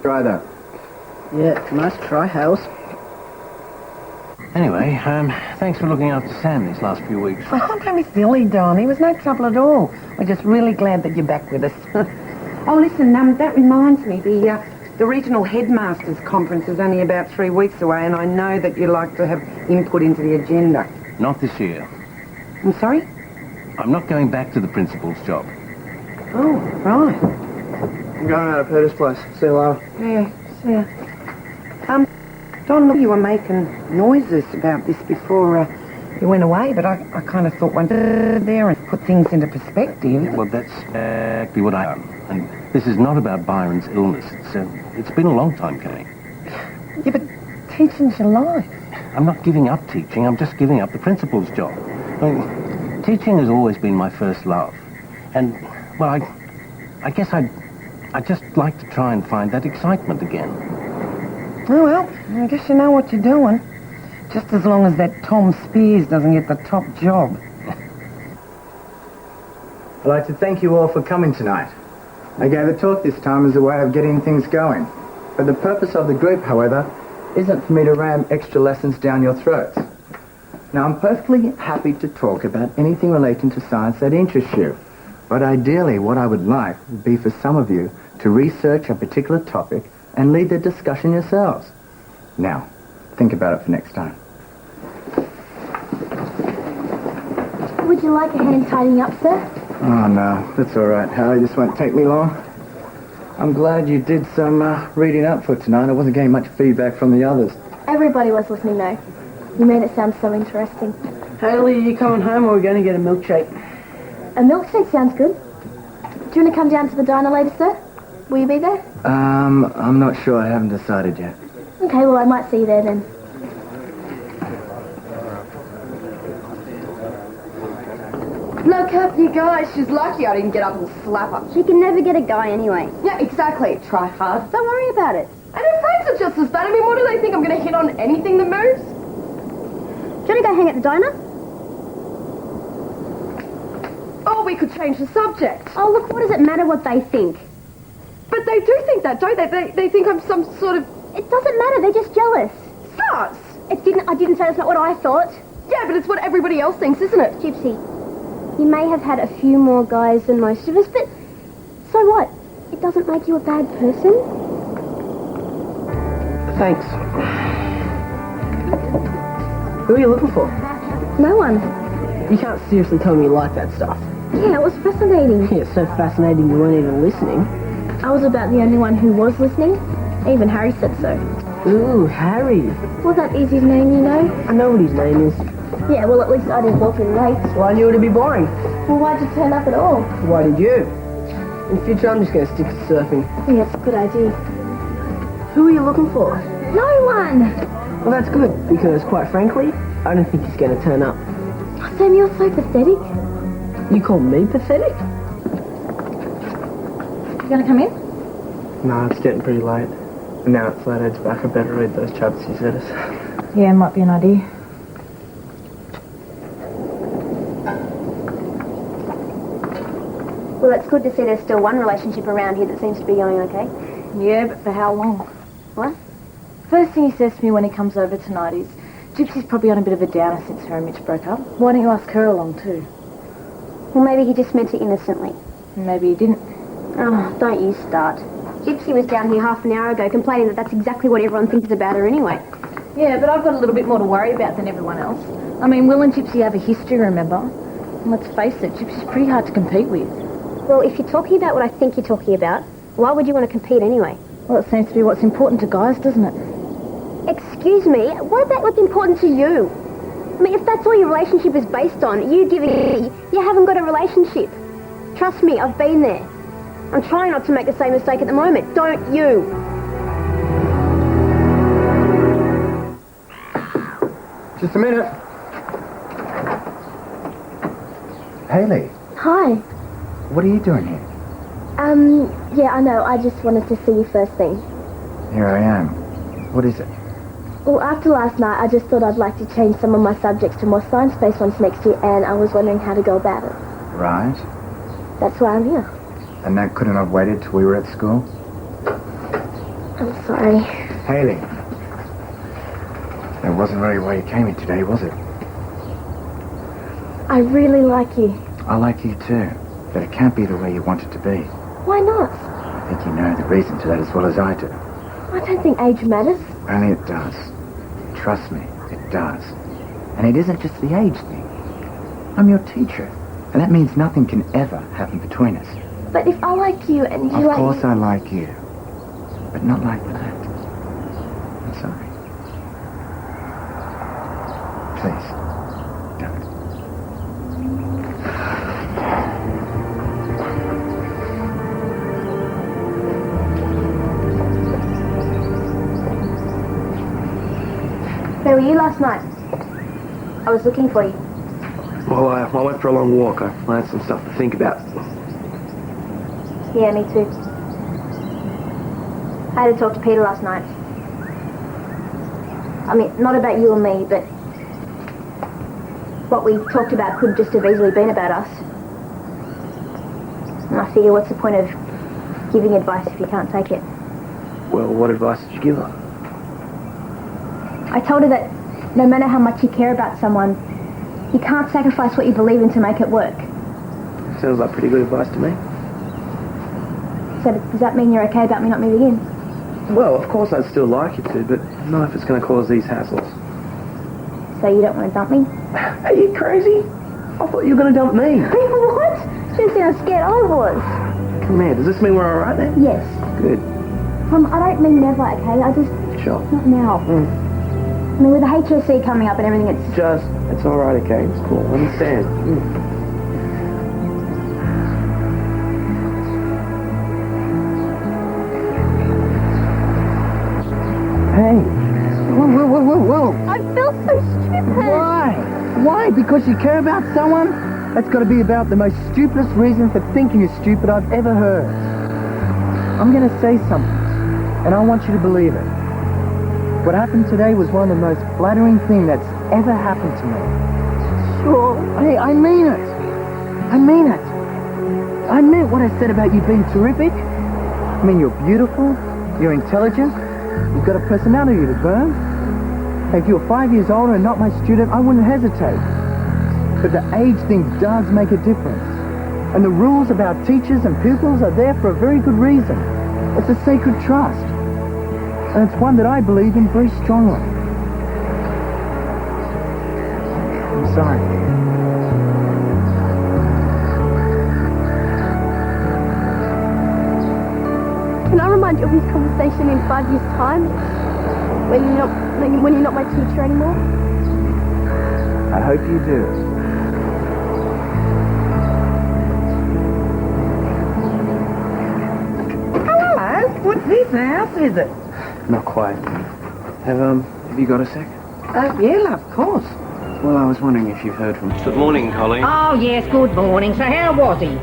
try that. Yeah, nice try, Hales. Anyway, thanks for looking after Sam these last few weeks. Oh, don't be silly, Don. He was no trouble at all. We're just really glad that you're back with us. Oh, listen, that reminds me, the regional headmasters conference is only about 3 weeks away, and I know that you like to have input into the agenda. Not this year. I'm sorry? I'm not going back to the principal's job. Oh, right. I'm going out of Peter's place. See you later. Yeah, see ya. Don, look, you were making noises about this before you went away, but I kind of thought one there and put things into perspective. Well, that's exactly what I am. And this is not about Byron's illness. It's been a long time coming. Yeah, but teaching's your life. I'm not giving up teaching. I'm just giving up the principal's job. I mean, teaching has always been my first love. And, well, I guess I'd just like to try and find that excitement again. Oh, well, I guess you know what you're doing. Just as long as that Tom Spears doesn't get the top job. I'd like to thank you all for coming tonight. I gave a talk this time as a way of getting things going. But the purpose of the group, however, isn't for me to ram extra lessons down your throats. Now, I'm perfectly happy to talk about anything relating to science that interests you. But ideally, what I would like would be for some of you to research a particular topic and lead the discussion yourselves. Now, think about it for next time. Would you like a hand tidying up, sir? Oh, no, that's all right, Harry. This won't take me long. I'm glad you did some reading up for tonight. I wasn't getting much feedback from the others. Everybody was listening, though. You made it sound so interesting. Haley, are you coming home or are we going to get a milkshake? A milkshake sounds good. Do you want to come down to the diner later, sir? Will you be there? I'm not sure. I haven't decided yet. Okay, well, I might see you there then. Look up, you guys. She's lucky I didn't get up and slap her. She can never get a guy anyway. Yeah, exactly. Try hard. Don't worry about it. And her friends are just as bad. I mean, what do they think? I'm going to hit on anything that moves? Do you want to go hang at the diner? Oh, we could change the subject. Oh, look, what does it matter what they think? But they do think that, don't they? They think I'm some sort of... It doesn't matter, they're just jealous. sus. I didn't say that's not what I thought. Yeah, but it's what everybody else thinks, isn't it? Gypsy, you may have had a few more guys than most of us, but so what? It doesn't make you a bad person. Thanks. Who are you looking for? No one. You can't seriously tell me you like that stuff. Yeah, it was fascinating. Yeah, so fascinating you weren't even listening. I was about the only one who was listening. Even Harry said so. Ooh, Harry. Well, that is his name, you know. I know what his name is. Yeah, well, at least I didn't walk in late. Well, I knew it'd be boring. Well, why'd you turn up at all? Why did you? In future, I'm just going to stick to surfing. Yeah, it's a good idea. Who are you looking for? No one! Well, that's good, because, quite frankly, I don't think he's going to turn up. Oh, Sam, you're so pathetic. You call me pathetic? You gonna come in? No, it's getting pretty late. And now that Flathead's back, I better read those chapters he sent us. Yeah, might be an idea. Well, it's good to see there's still one relationship around here that seems to be going okay. Yeah, but for how long? What? First thing he says to me when he comes over tonight is, Gypsy's probably on a bit of a downer since her and Mitch broke up. Why don't you ask her along too? Well, maybe he just meant it innocently. Maybe he didn't. Oh, don't you start. Gypsy was down here half an hour ago complaining that that's exactly what everyone thinks about her anyway. Yeah, but I've got a little bit more to worry about than everyone else. I mean, Will and Gypsy have a history, remember? And let's face it, Gypsy's pretty hard to compete with. Well, if you're talking about what I think you're talking about, why would you want to compete anyway? Well, it seems to be what's important to guys, doesn't it? Excuse me, why does that look important to you? I mean, if that's all your relationship is based on, you haven't got a relationship. Trust me, I've been there. I'm trying not to make the same mistake at the moment. Don't you? Just a minute. Haley, Hi. what are you doing here? Yeah, I know. I just wanted to see you first thing. Here I am. What is it? Well, after last night, I just thought I'd like to change some of my subjects to more science-based ones next year, and I was wondering how to go about it. Right. That's why I'm here. And that couldn't have waited till we were at school? I'm sorry. Hayley. That wasn't really why you came here today, was it? I really like you. I like you too, but it can't be the way you want it to be. Why not? I think you know the reason to that as well as I do. I don't think age matters. Only it does. Trust me, it does. And it isn't just the age thing. I'm your teacher, and that means nothing can ever happen between us. But if I like you and you Of like course I like you, but not like that. I'm sorry. Please, don't. Where were you last night? I was looking for you. Well, I went for a long walk. I had some stuff to think about. Yeah, me too. I had to talk to Peter last night. I mean, not about you and me, but what we talked about could just have easily been about us. And I figure, what's the point of giving advice if you can't take it? Well, what advice did you give her? I told her that no matter how much you care about someone, you can't sacrifice what you believe in to make it work. Sounds like pretty good advice to me. So does that mean you're okay about me not moving in? Well, of course I'd still like you to, but not if it's going to cause these hassles. So you don't want to dump me? Are you crazy? I thought you were going to dump me. What? Just how scared I was. Come here, does this mean we're all right then? Yes. Good. I don't mean never, okay? I just... Sure. Not now. I mean, with the HSC coming up and everything, it's... It's all right, okay? It's cool. I understand. Hey. Whoa. I feel so stupid. Why? Why? Because you care about someone? That's got to be about the most stupidest reason for thinking you're stupid I've ever heard. I'm going to say something, and I want you to believe it. What happened today was one of the most flattering things that's ever happened to me. Sure. Hey, I mean it. I mean it. I meant what I said about you being terrific. I mean, you're beautiful, you're intelligent, you've got a personality to burn. If you were 5 years older and not my student, I wouldn't hesitate. But the age thing does make a difference. And the rules about teachers and pupils are there for a very good reason. It's a sacred trust. And it's one that I believe in very strongly. I'm sorry. Can I remind you of this conversation in 5 years' time? When you're not my teacher anymore? I hope you do. Hello, what's this house, is it? Not quite. Have you got a sec? Yeah, love, of course. Well, I was wondering if you've heard from... Good morning, Colleen. Oh, yes, good morning. So how was he?